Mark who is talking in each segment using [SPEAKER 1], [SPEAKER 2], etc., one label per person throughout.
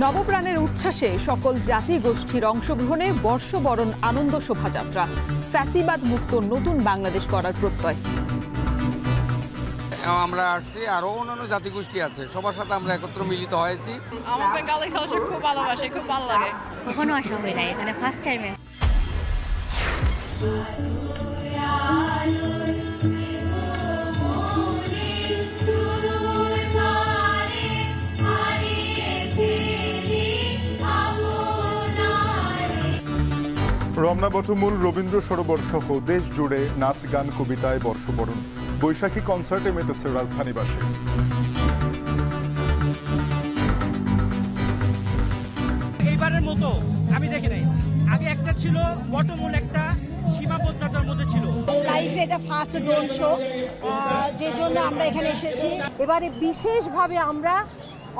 [SPEAKER 1] নবপ্রাণের উচ্ছ্বাসে সকল জাতি গোষ্ঠীর অংশগ্রহণে বর্ষবরণ আনন্দ শোভাযাত্রা, ফ্যাসিবাদ মুক্ত নতুন বাংলাদেশ করার প্রত্যয়।
[SPEAKER 2] আমরা আসছি, আরো অন্যান্য জাতিগোষ্ঠী আছে, সবার সাথে আমরা একত্র মিলিত হয়েছি।
[SPEAKER 3] আমার বেঙ্গলি কালচার খুব ভালোবাসি, খুব ভালো লাগে।
[SPEAKER 4] কখনো আসা হয় না, এখানে ফার্স্ট টাইমে।
[SPEAKER 5] রমনা বটমূল, রবীন্দ্র সরোবর সহ দেশ জুড়ে নাচ, গান, কবিতায় বর্ষবরণ। বৈশাখী কনসার্টে মেতেছে রাজধানীবাসী।
[SPEAKER 6] এইবারের মতো আমি দেখি নাই, আগে একটা ছিল বটমূল, একটা সীমাবদ্ধতার মধ্যে ছিল।
[SPEAKER 7] লাইফে এটা ফার্স্ট ড্রোন শো, যে জন্য আমরা এখানে এসেছি। এবারে বিশেষভাবে আমরা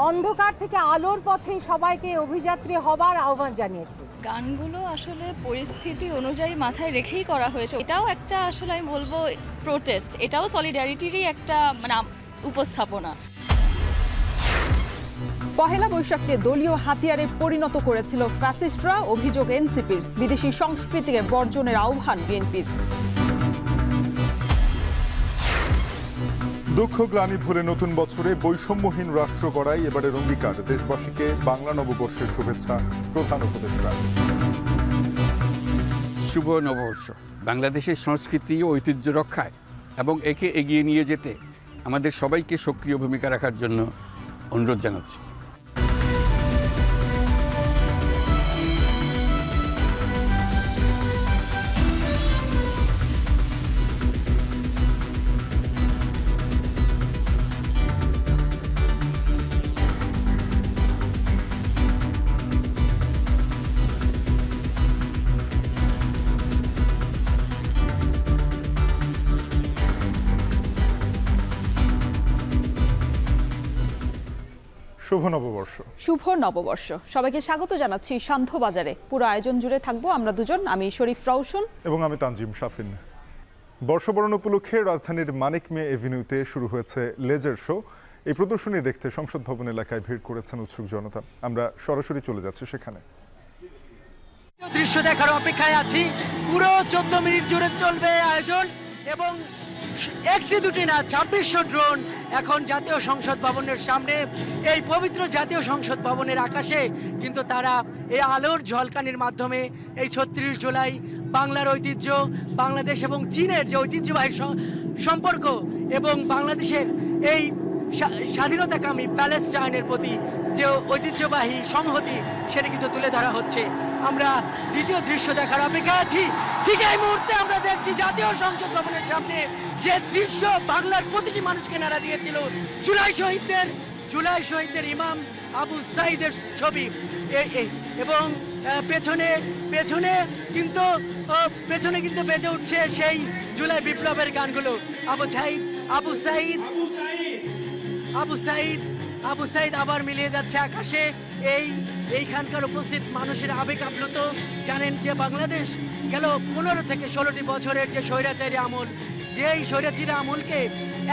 [SPEAKER 7] অন্ধকার থেকে আলোর পথে সবাইকে অভিযাত্রী হবার আহ্বান জানিয়েছি।
[SPEAKER 8] গানগুলো আসলে পরিস্থিতি অনুযায়ী মাথায় রেখেই করা হয়েছে। এটাও একটা আসলে আমি বলবো প্রোটেস্ট, এটাও সলিডারিটিরই একটা উপস্থাপনা।
[SPEAKER 1] পহেলা বৈশাখকে দলীয় হাতিয়ারে পরিণত করেছিল ফ্যাসিস্টরা, অভিযোগ এনসিপির। বিদেশি সংস্কৃতিকে বর্জনের আহ্বান বিএনপির।
[SPEAKER 5] দুঃখ গ্লানি ভুলে নতুন বছরে বৈষম্যহীন রাষ্ট্র গড়াই এবারের অঙ্গীকার। দেশবাসীকে বাংলা নববর্ষের শুভেচ্ছা প্রধান উপদেষ্টা।
[SPEAKER 2] শুভ নববর্ষ। বাংলাদেশের সংস্কৃতি ও ঐতিহ্য রক্ষায় এবং একে এগিয়ে নিয়ে যেতে আমাদের সবাইকে সক্রিয় ভূমিকা রাখার জন্য অনুরোধ জানাচ্ছি।
[SPEAKER 5] শুভ নববর্ষ।
[SPEAKER 1] শুভ নববর্ষ। সবাইকে স্বাগত জানাচ্ছি শান্ত বাজারে। পুরো আয়োজন জুড়ে থাকবো আমরা দুজন, আমি শরীফ রওশন
[SPEAKER 5] এবং আমি তানজিম শাফিন। বর্ষবরণ উপলক্ষে রাজধানীর মানিক মিয়া এভিনিউতে শুরু হয়েছে লেজার শো। এই প্রদর্শনী দেখতে সংসদ ভবন এলাকায় ভিড় করেছেন উৎসুক জনতা। আমরা সরাসরি চলে যাচ্ছি সেখানে।
[SPEAKER 6] দৃশ্য দেখার অপেক্ষায় আছি। পুরো 14 মিনিট জুড়ে চলবে আয়োজন এবং একটি দুটি না 2600 ড্রোন এখন জাতীয় সংসদ ভবনের সামনে, এই পবিত্র জাতীয় সংসদ ভবনের আকাশে কিন্তু তারা এই আলোর ঝলকানির মাধ্যমে এই 36 জুলাই বাংলার ঐতিহ্য, বাংলাদেশ এবং চীনের যে ঐতিহ্যবাহী সম্পর্ক এবং বাংলাদেশের এই স্বাধীনতাকামী প্যালেস্টাইনের প্রতি যে ঐতিহ্যবাহী সংহতি, সেটা কিন্তু তুলে ধরা হচ্ছে। আমরা দ্বিতীয় দৃশ্য দেখার অপেক্ষা আছি। ঠিক এই মুহূর্তে আমরা দেখছি জাতীয় সংসদ ভবনের সামনে যে দৃশ্য বাংলার প্রতিটি মানুষকে নাড়া দিয়েছিল, জুলাই শহীদদের ইমাম আবু সাঈদের ছবি এবং পেছনে কিন্তু বেজে উঠছে সেই জুলাই বিপ্লবের গানগুলো। আবু সাঈদ আবার মিলিয়ে যাচ্ছে আকাশে। এইখানকার উপস্থিত মানুষের আবেগ আপ্লুত। জানেন যে বাংলাদেশ গেল 15 থেকে 16টি বছরের যে স্বৈরাচারী আমল, যেই স্বৈরাচারী আমলকে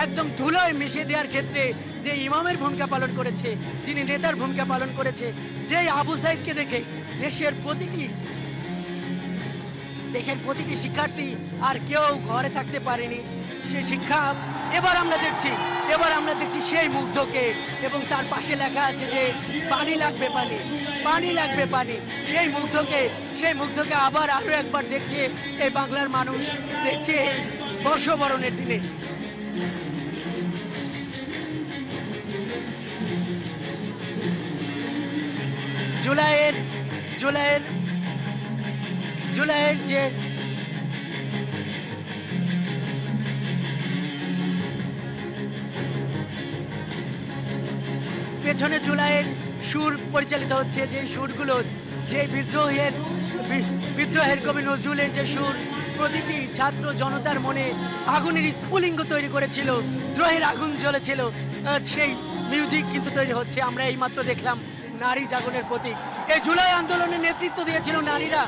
[SPEAKER 6] একদম ধুলোয় মিশিয়ে দেওয়ার ক্ষেত্রে যে ইমামের ভূমিকা পালন করেছে, যিনি নেতার ভূমিকা পালন করেছে, যেই আবু সাঈদকে দেখে দেশের প্রতিটি শিক্ষার্থী আর কেউ ঘরে থাকতে পারেনি। সে শিক্ষা এবার আমরা দেখছি সেই মুগ্ধকে, এবং তার পাশে লেখা আছে যে পানি লাগবে পানি। সেই মুগ্ধকে আবার আরো একবার দেখছে এই বাংলার মানুষ, দেখছে এই বর্ষবরণের দিনে। জুলাইয়ের যে পেছনে জুলাইয়ের সুর পরিচালিত হচ্ছে, যে সুরগুলো, যে বিদ্রোহের কবি নজরুলের যে সুর প্রতিটি ছাত্র জনতার মনে আগুনের স্ফুলিঙ্গ তৈরি করেছিল, দ্রোহের আগুন জ্বলেছিল, সেই মিউজিক কিন্তু তৈরি হচ্ছে। আমরা এইমাত্র দেখলাম নারী জাগরণের প্রতীক। এই জুলাই আন্দোলনের নেতৃত্ব দিয়েছিল নারীরা।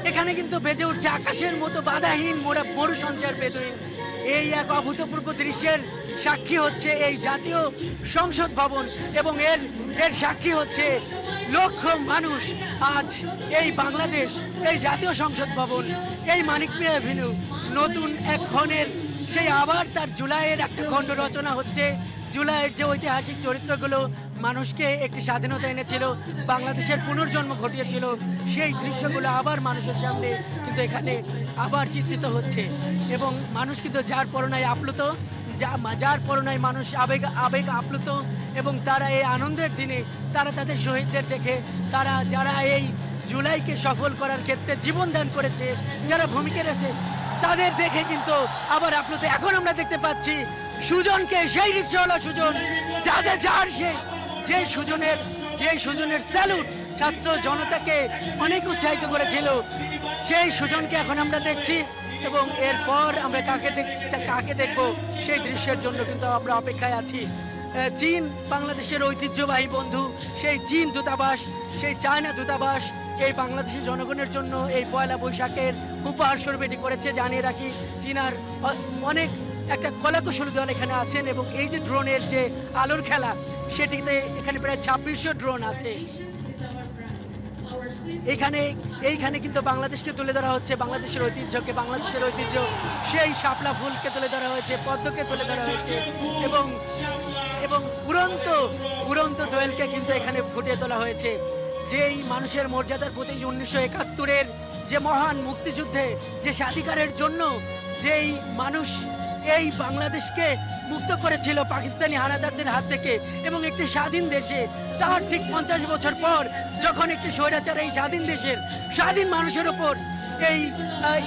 [SPEAKER 6] এখানে কিন্তু বেজে উঠছে আকাশের মতো বাধাহীন মরু সঞ্চার বেদুইন। এই এক অভূতপূর্ব দৃশ্যের সাক্ষী হচ্ছে এই জাতীয় সংসদ ভবন এবং এর সাক্ষী হচ্ছে লক্ষ মানুষ। আজ এই বাংলাদেশ, এই জাতীয় সংসদ ভবন, এই মানিক মিয়া এভিনিউ নতুন এক ক্ষণের সেই আবার তার জুলাইয়ের একটা খণ্ড রচনা হচ্ছে। জুলাইয়ের যে ঐতিহাসিক চরিত্রগুলো মানুষকে একটি স্বাধীনতা এনেছিল, বাংলাদেশের পুনর্জন্ম ঘটিয়েছিল, সেই দৃশ্যগুলো আবার মানুষের সামনে কিন্তু এখানে আবার চিত্রিত হচ্ছে। এবং মানুষ কিন্তু যার পরনায় আপ্লুত, যার পরনায় মানুষ আবেগ আপ্লুত, এবং তারা এই আনন্দের দিনে তারা তাদের শহীদদের দেখে, যারা এই জুলাইকে সফল করার ক্ষেত্রে জীবন দান করেছে, যারা ভূমিকা রেখেছে, তাদের দেখে কিন্তু আবার আপ্লুত। এখন আমরা দেখতে পাচ্ছি সুজনকে, সেই রিক্সাওয়ালা সুজন, যে সুজনের স্যালুট ছাত্র জনতাকে অনেক উৎসাহিত করেছিল, সেই সুজনকে এখন আমরা দেখছি। এবং এরপর আমরা কাকে দেখবো সেই দৃশ্যের জন্য কিন্তু আমরা অপেক্ষায় আছি। চীন বাংলাদেশের ঐতিহ্যবাহী বন্ধু, সেই চীন দূতাবাস, সেই চায়না দূতাবাস এই বাংলাদেশের জনগণের জন্য এই পয়লা বৈশাখের উপহার স্বরূপ এটি করেছে। জানিয়ে রাখি, চীনার অনেক একটা কলাকুশলী দল এখানে আছেন এবং এই যে ড্রোনের যে আলোর খেলা, সেটিতে এখানে প্রায় 2600 ড্রোন আছে। এইখানে কিন্তু বাংলাদেশকে তুলে ধরা হচ্ছে, বাংলাদেশের ঐতিহ্য, সেই শাপলা ফুলকে তুলে ধরা হয়েছে, পদ্মকে তুলে ধরা হয়েছে এবং উড়ন্ত দোয়েলকে কিন্তু এখানে ফুটিয়ে তোলা হয়েছে। যেই মানুষের মর্যাদার প্রতি 1971-এর যে মহান মুক্তিযুদ্ধে, যে স্বাধিকারের জন্য যেই মানুষ এই বাংলাদেশকে মুক্ত করেছিল পাকিস্তানি হানাদারদের হাত থেকে এবং একটি স্বাধীন দেশে, তার ঠিক 50 বছর পর যখন একটি স্বৈরাচার এই স্বাধীন দেশের স্বাধীন মানুষের ওপর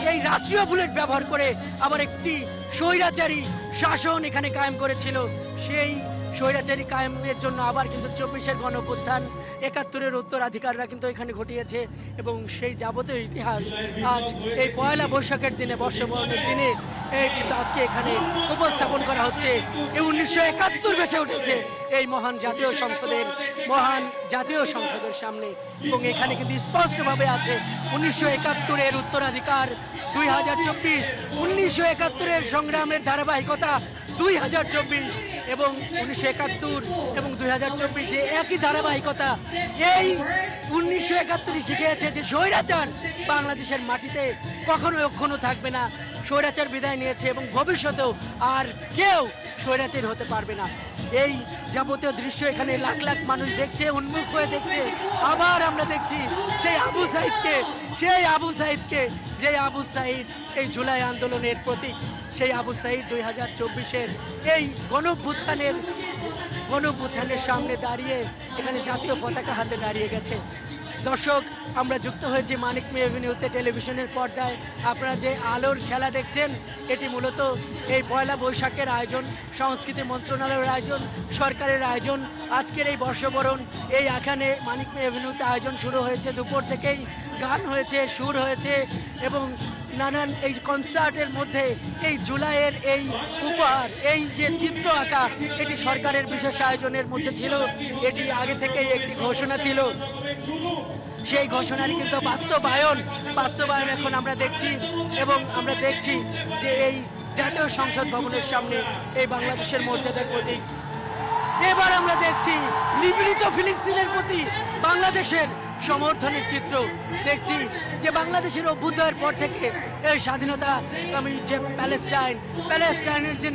[SPEAKER 6] এই রাষ্ট্রীয় বুলেট ব্যবহার করে আবার একটি স্বৈরাচারী শাসন এখানে কায়েম করেছিল, সেই স্বৈরাচারী কায়েমের জন্য আবার কিন্তু 24-এর গণঅভ্যুত্থান, 71-এর উত্তরাধিকাররা কিন্তু এখানে ঘটিয়েছে। এবং সেই যাবতীয় ইতিহাস আজ এই পয়লা বৈশাখের দিনে, বর্ষবরণের দিনে কিন্তু আজকে এখানে উপস্থাপন করা হচ্ছে। এই 1971 ভেসে উঠেছে এই মহান জাতীয় সংসদের সামনে এবং এখানে কিন্তু স্পষ্টভাবে আছে 1971-এর উত্তরাধিকার 2024, 1971-এর সংগ্রামের ধারাবাহিকতা 2024 এবং 1971 এবং 2024 যে একই ধারাবাহিকতা। এই 1971 শিখিয়েছে যে স্বৈরাচার বাংলাদেশের মাটিতে কখনো থাকবে না, স্বৈরাচার বিদায় নিয়েছে এবং ভবিষ্যতেও আর কেউ স্বৈরাচার হতে পারবে না। এই যাবতীয় দৃশ্য এখানে লাখ লাখ মানুষ দেখছে, উন্মুখ হয়ে দেখছে। আবার আমরা দেখছি সেই আবু সাইদকে, যে আবু সাইদ এই জুলাই আন্দোলনের প্রতীক, সেই আবু সাইদ 2024-এর এই গণঅভ্যুত্থানের সামনে দাঁড়িয়ে এখানে জাতীয় পতাকা হাতে দাঁড়িয়ে গেছে। দর্শক, আমরা যুক্ত হয়েছি মানিক মিয়া এভিনিউতে টেলিভিশনের পর্দায়। আপনারা যে আলোর খেলা দেখছেন, এটি মূলত এই পয়লা বৈশাখের আয়োজন, সংস্কৃতি মন্ত্রণালয়ের আয়োজন, সরকারের আয়োজন। আজকের এই বর্ষবরণ এখানে মানিক মিয়া এভিনিউতে আয়োজন শুরু হয়েছে দুপুর থেকেই। গান হয়েছে, সুর হয়েছে এবং নানান এই কনসার্টের মধ্যে এই জুলাইয়ের এই উপহার, এই যে চিত্র আঁকা, এটি সরকারের বিশেষ আয়োজনের মধ্যে ছিল। এটি আগে থেকেই একটি ঘোষণা ছিল, সেই ঘোষণারই কিন্তু বাস্তবায়ন এখন আমরা দেখছি। এবং আমরা দেখছি যে এই জাতীয় সংসদ ভবনের সামনে এই বাংলাদেশের মর্যাদার প্রতীক। এবার আমরা দেখছি নিপীড়িত ফিলিস্তিনের প্রতি বাংলাদেশের সমর্থনের চিত্র। দেখছি যে বাংলাদেশের অভ্যুদয়ের পর থেকে এই স্বাধীনতা যে প্যালেস্টাইনের যে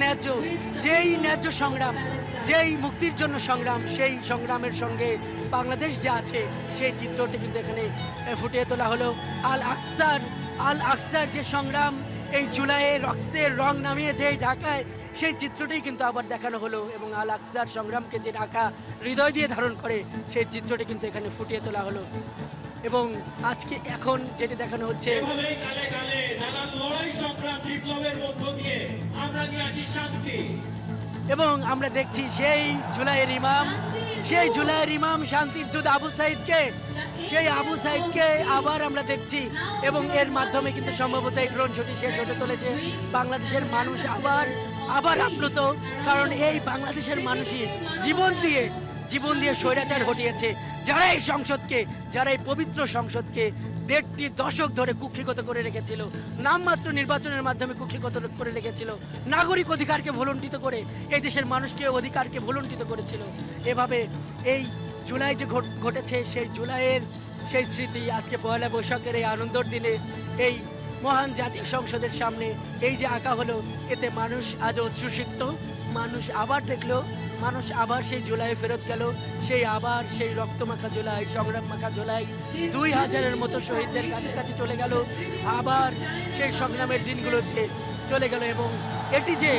[SPEAKER 6] ন্যায্য সংগ্রাম, যেই মুক্তির জন্য সংগ্রাম, সেই সংগ্রামের সঙ্গে বাংলাদেশ যা আছে সেই চিত্রটি কিন্তু এখানে ফুটিয়ে তোলা হলো। আল আকসার যে সংগ্রাম, এই জুলাইয়ে রক্তের রং নামিয়েছে এই ঢাকায়, সেই চিত্রটাই কিন্তু আবার দেখানো হলো। এবং আল আকসার সংগ্রামকে যে ঢাকা হৃদয় দিয়ে ধারণ করে, সেই চিত্রটি কিন্তু এখানে ফুটিয়ে তোলা হলো। এবং আজকে এখন যেটি দেখানো হচ্ছে, এবং আমরা দেখছি সেই জুলাইয়ের ইমাম শান্তির দূত আবু সাইদকে আবার আমরা দেখছি। এবং এর মাধ্যমে কিন্তু সম্ভবত এই ড্রোন শোটি শেষ হতে চলেছে। বাংলাদেশের মানুষ আবার আপ্লুত, কারণ এই বাংলাদেশের মানুষই জীবন দিয়ে স্বৈরাচার ঘটিয়েছে, যারা এই সংসদকে, যারা এই পবিত্র সংসদকে 1.5 দশক ধরে কুক্ষিগত করে রেখেছিল, নামমাত্র নির্বাচনের মাধ্যমে কুক্ষিগত করে রেখেছিল, নাগরিক অধিকারকে ভুলুণ্ঠিত করে এই দেশের মানুষকে অধিকারকে ভুলুণ্ঠিত করেছিল। এভাবে এই জুলাই যে ঘটেছে, সেই জুলাইয়ের সেই স্মৃতি আজকে পয়লা বৈশাখের এই আনন্দের দিনে এই মহান জাতীয় সংসদের সামনে এই যে আঁকা হলো, এতে মানুষ আজ উচ্ছ্বসিত। মানুষ আবার দেখলো, মানুষ আবার সেই জুলাই ফেরত গেল, সেই আবার সেই রক্তমাখা জুলাই, সংগ্রাম মাখা জুলাই, 2000-এর মতো শহীদদের কাছাকাছি চলে গেল, আবার সেই সংগ্রামের দিনগুলোতে চলে গেল। এবং এটি যে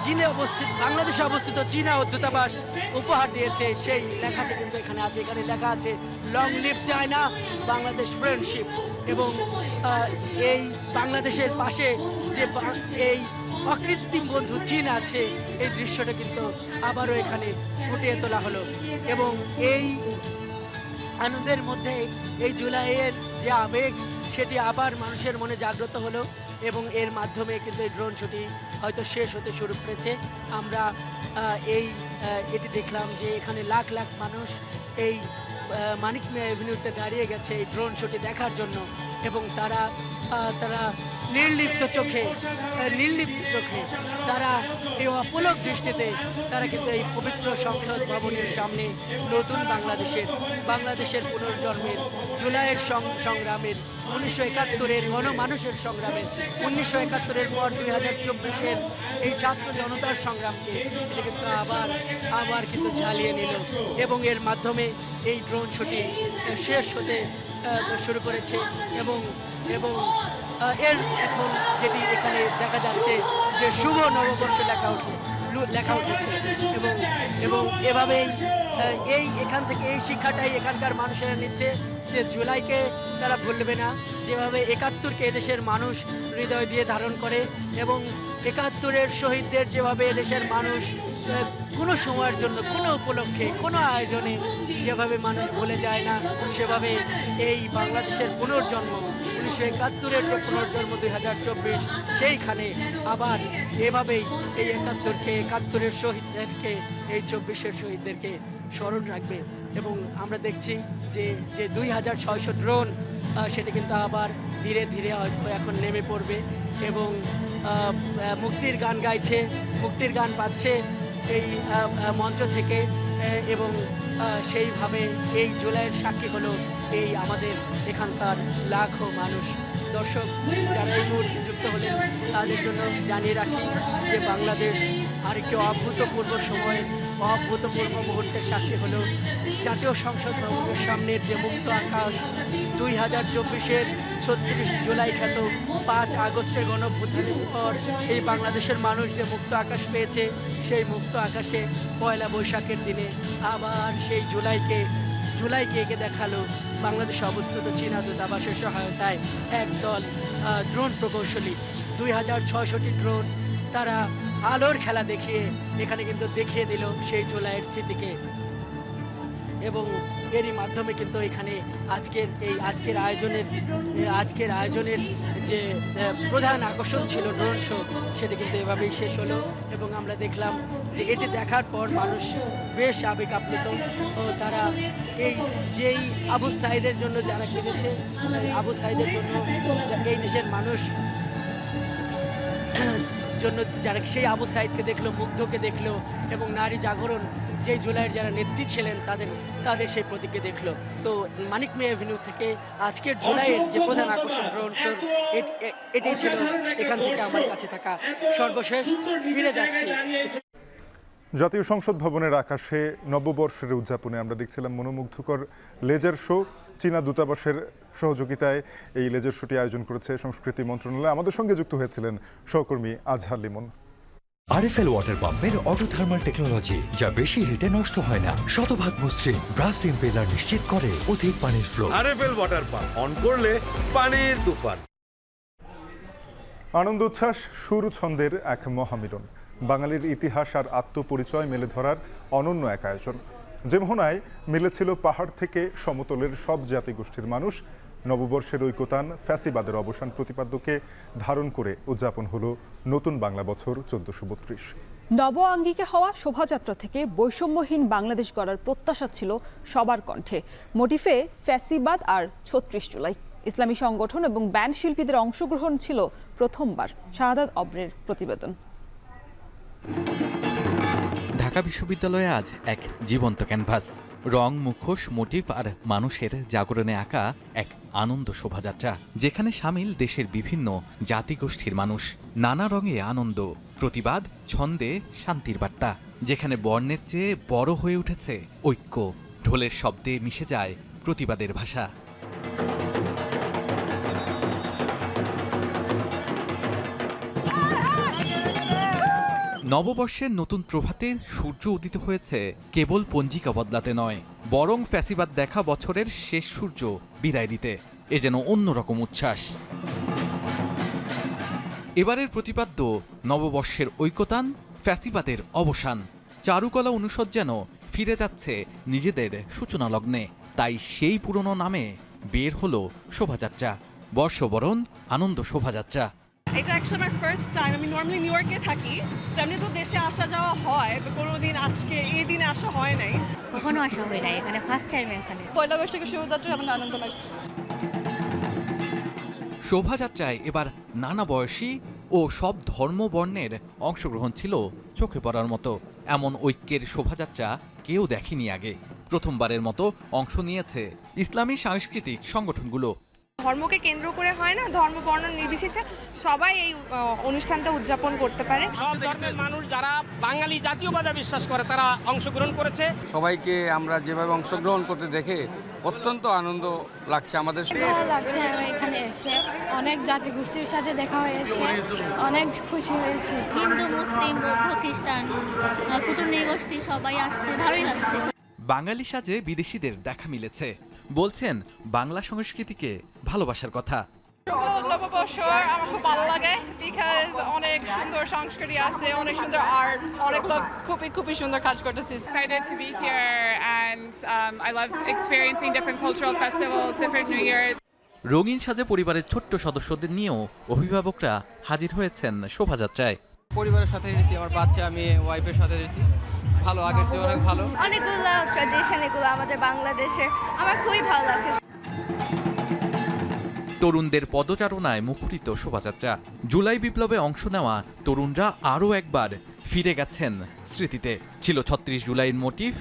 [SPEAKER 6] চীনে অবস্থিত, বাংলাদেশে অবস্থিত চীনা দূতাবাস উপহার দিয়েছে, সেই লেখাটি কিন্তু এখানে আছে। এখানে লেখা আছে long live China, Bangladesh friendship. এবং এই বাংলাদেশের পাশে যে এই অকৃত্রিম বন্ধু চীন আছে, এই দৃশ্যটা কিন্তু আবারও এখানে ফুটিয়ে তোলা হলো। এবং এই আনন্দের মধ্যে এই জুলাইয়ের যে আবেগ, সেটি আবার মানুষের মনে জাগ্রত হলো। এবং এর মাধ্যমে কিন্তু এই ড্রোন শুটিং হয়তো শেষ হতে শুরু করেছে। আমরা এটি দেখলাম যে এখানে লাখ লাখ মানুষ এই মানিক মিয়া এভিনিউতে দাঁড়িয়ে গেছে এই ড্রোন শুটিং দেখার জন্য। এবং তারা নির্লিপ্ত চোখে তারা এই অপলক দৃষ্টিতে তারা কিন্তু এই পবিত্র সংসদ ভবনের সামনে নতুন বাংলাদেশের পুনর্জন্মের, জুলাইয়ের সংগ্রামের, 1971-এর গণমানুষের সংগ্রামের, 1971-এর পর 2024-এর এই ছাত্র জনতার সংগ্রামকে এটা কিন্তু আবার কিন্তু ঝালিয়ে নিল। এবং এর মাধ্যমে এই ড্রোন শুটিং শেষ হতে শুরু করেছে। এবং এর এখন যেটি এখানে দেখা যাচ্ছে যে শুভ নববর্ষ লেখা উঠেছে। এবং এভাবেই এখান থেকে এই শিক্ষাটাই এখানকার মানুষেরা নিচ্ছে যে জুলাইকে তারা ভুলবে না। যেভাবে 71-কে এদেশের মানুষ হৃদয় দিয়ে ধারণ করে, এবং 71-এর শহীদদের যেভাবে এদেশের মানুষ কোনো সময়ের জন্য, কোনো উপলক্ষে, কোনো আয়োজনে যেভাবে মানুষ ভুলে যায় না, সেভাবে এই বাংলাদেশের পুনর্জন্ম, 1971-এর যে পুনর্জন্ম 2024, সেইখানে আবার এভাবেই এই 71-এর শহীদদেরকে, এই 24-এর শহীদদেরকে স্মরণ রাখবে। এবং আমরা দেখছি যে 2600 ড্রোন সেটা কিন্তু আবার ধীরে ধীরে হয়তো এখন নেমে পড়বে এবং মুক্তির গান গাইছে, মুক্তির গান বাজছে এই মঞ্চ থেকে। এবং সেইভাবে এই জুলাইয়ের সাক্ষী হলো এই আমাদের এখানকার লাখো মানুষ। দর্শক যারা এই মুহূর্তে যুক্ত হলেন তাদের জন্য জানিয়ে রাখি যে বাংলাদেশ আরেকটি অভূতপূর্ব সময়ের, অভূতপূর্ব মুহূর্তের সাক্ষী হলো। জাতীয় সংসদ ভবনের সামনের যে মুক্ত আকাশ, 2024-এর 36 জুলাই খ্যাত 5 আগস্টের গণঅভ্যুত্থানের পর এই বাংলাদেশের মানুষ যে মুক্ত আকাশ পেয়েছে, সেই মুক্ত আকাশে পয়লা বৈশাখের দিনে আবার সেই জুলাইকে এঁকে দেখালো বাংলাদেশে অবস্থিত চীনা দূতাবাসের সহায়তায় একদল ড্রোন প্রকৌশলী। 2600টি ড্রোন তারা আলোর খেলা দেখিয়ে এখানে কিন্তু দেখিয়ে দিল সেই জুলাইয়ের স্মৃতিকে। এবং এরই মাধ্যমে কিন্তু এখানে আজকের আয়োজনের যে প্রধান আকর্ষণ ছিল ড্রোন শো, সেটা কিন্তু এভাবেই শেষ হলো। এবং আমরা দেখলাম যে এটি দেখার পর মানুষ বেশ আবেগ আপ্লুত। ও তারা যেই আবু সাঈদের জন্য যারা কেঁদেছে, আবু সাঈদের জন্য এই দেশের মানুষ জন্য যারা সেই আবু সাঈদকে দেখলো, মুগ্ধকে দেখলো, এবং নারী জাগরণ যেই জুলাইয়ের যারা নেত্রী ছিলেন তাদের সেই প্রতীককে দেখলো। তো মানিক মিয়া এভিনিউ থেকে আজকের জুলাইয়ের যে প্রধান আকর্ষণ ড্রোন শো, এটাই ছিল এখান থেকে আমার কাছে থাকা সর্বশেষ। ফিরে যাচ্ছি
[SPEAKER 5] জাতীয় সংসদ ভবনের আকাশে নববর্ষের উদযাপনে আমরা দেখছিলাম মনোমুগ্ধকর লেজার শো। চীনা দূতাবাসের সহযোগিতায় এই লেজার শোটি আয়োজন করেছে সংস্কৃতি মন্ত্রণালয়। আমাদের সঙ্গে যুক্ত হয়েছিলেন সহকর্মী আজহার লিমন।
[SPEAKER 9] আরএফএল ওয়াটার পাম্পের অটো থার্মাল টেকনোলজি, যা বেশি হিটে নষ্ট হয় না, শতভাগ মসৃণ, ব্রাশ ইম্পেলার নিশ্চিত করে অধিক পানির flow.
[SPEAKER 10] RFL water pump on করলে পানির তুফান।
[SPEAKER 5] আনন্দ উচ্ছ্বাস, সুর ছন্দের এক মহামিলন, বাঙালির ইতিহাস আর আত্মপরিচয় মেলে ধরার অনন্য এক আয়োজন। যে মোহনায় মিলেছিল পাহাড় থেকে সমতলের সব জাতিগোষ্ঠীর মানুষ। নববর্ষের ঐকতান, ফ্যাসিবাদের অবসান প্রতিপাদ্যকে ধারণ করে উদযাপন হলো নতুন বাংলা বছর 1432।
[SPEAKER 1] নব আঙ্গিকে হওয়া শোভাযাত্রা থেকে বৈষম্যহীন বাংলাদেশ গড়ার প্রত্যাশা ছিল সবার কণ্ঠে। মোটিফে ফ্যাসিবাদ আর ৩৬ জুলাই। ইসলামী সংগঠন এবং ব্যান্ড শিল্পীদের অংশগ্রহণ ছিল প্রথমবার। শাহাদাত অব্রের প্রতিবেদন।
[SPEAKER 11] ঢাকা বিশ্ববিদ্যালয়ে আজ এক জীবন্ত ক্যানভাস, রং, মুখোশ, মোটিভ আর মানুষের জাগরণে আঁকা এক আনন্দ শোভাযাত্রা, যেখানে সামিল দেশের বিভিন্ন জাতিগোষ্ঠীর মানুষ। নানা রঙে আনন্দ, প্রতিবাদ, ছন্দে শান্তির বার্তা, যেখানে বর্ণের চেয়ে বড় হয়ে উঠেছে ঐক্য। ঢোলের শব্দে মিশে যায় প্রতিবাদের ভাষা। নববর্ষের নতুন প্রভাতে সূর্য উদিত হয়েছে কেবল পঞ্জিকা বদলাতে নয়, বরং ফ্যাসিবাদ দেখা বছরের শেষ সূর্য বিদায় দিতে। এ যেন অন্যরকম উচ্ছ্বাস। এবারের প্রতিপাদ্য নববর্ষের ঐক্যতান, ফ্যাসিবাদের অবসান। চারুকলা অনুষদ যেন ফিরে যাচ্ছে নিজেদের সূচনা লগ্নে। তাই সেই পুরনো নামে বের হলো শোভাযাত্রা, বর্ষবরণ আনন্দ শোভাযাত্রা।
[SPEAKER 12] এটা অ্যাকচুয়ালি আমার ফার্স্ট টাইম। আমি নর্মালি নিউ ইয়র্কে থাকি, এমনি তো দেশে আসা যাওয়া হয়, কোনোদিন আজকে এই দিনে আসা হয় নাই।
[SPEAKER 4] কখনো আসা হয় নাই, এখানে ফার্স্ট টাইম। এখানে
[SPEAKER 3] পয়লা বৈশাখের শোভাযাত্রা আমার আনন্দ লাগছে।
[SPEAKER 11] শোভাযাত্রায় এবার নানা বয়সী ও সব ধর্ম বর্ণের অংশগ্রহণ ছিল চোখে পড়ার মতো। এমন ঐক্যের শোভাযাত্রা কেউ দেখেনি আগে। প্রথমবারের মতো অংশ নিয়েছে ইসলামী সাংস্কৃতিক সংগঠনগুলো।
[SPEAKER 12] ধর্মকে কেন্দ্র করে হয় না, ধর্ম বর্ণ নির্বিশেষে সবাই এই অনুষ্ঠানটা উদযাপন করতে পারে।
[SPEAKER 6] সব ধর্মের মানুষ যারা বাঙালি জাতীয়বাদে বিশ্বাস করে তারা অংশগ্রহণ করেছে।
[SPEAKER 13] সবাইকে আমরা যেভাবে অংশগ্রহণ করতে দেখে অত্যন্ত আনন্দ লাগছে আমাদের।
[SPEAKER 12] ভালো লাগছে এখানে এসে, অনেক জাতিগোষ্ঠীর সাথে দেখা হয়েছে, অনেক খুশি হয়েছে।
[SPEAKER 8] হিন্দু, মুসলিম, বৌদ্ধ, খ্রিস্টান, কুতুব নৃগোষ্ঠী সবাই আসছে, ভালোই লাগছে।
[SPEAKER 11] বাঙালি সাজে বিদেশিদের দেখা মিলেছে, বলছেন বাংলা সংস্কৃতিকে ভালোবাসার কথা।
[SPEAKER 3] নববর্ষ আমার খুব ভালো লাগে, বিকজ অনেক সুন্দর সংস্কৃতি আছে, অনেক সুন্দর আর্ট, অনেক লোক খুবই সুন্দর কাজ করতেছে।
[SPEAKER 12] Excited to be here and I love experiencing different cultural festivals, different New Year's.
[SPEAKER 11] রঙিন সাজে পরিবারের ছোট্ট সদস্যদের নিয়েও অভিভাবকরা হাজির হয়েছেন শোভাযাত্রায়।
[SPEAKER 13] পরিবারের সাথে এসেছি, আমার বাচ্চা, আমি ওয়াইফের সাথে এসেছি। ভালো, আগের চেয়ে অনেক ভালো।
[SPEAKER 8] অনেকগুলো ট্র্যাডিশন এগুলো আমাদের বাংলাদেশের, আমার খুবই ভালো লাগছে।
[SPEAKER 11] তরুণদের পদচারণায় মুখরিত শোভাযাত্রা। জুলাই বিপ্লবে অংশ নেওয়া তরুণরা আরও একবার ফিরে গেছেন স্মৃতিতে। ছিল ৩৬ জুলাইয়ের মোটিভ,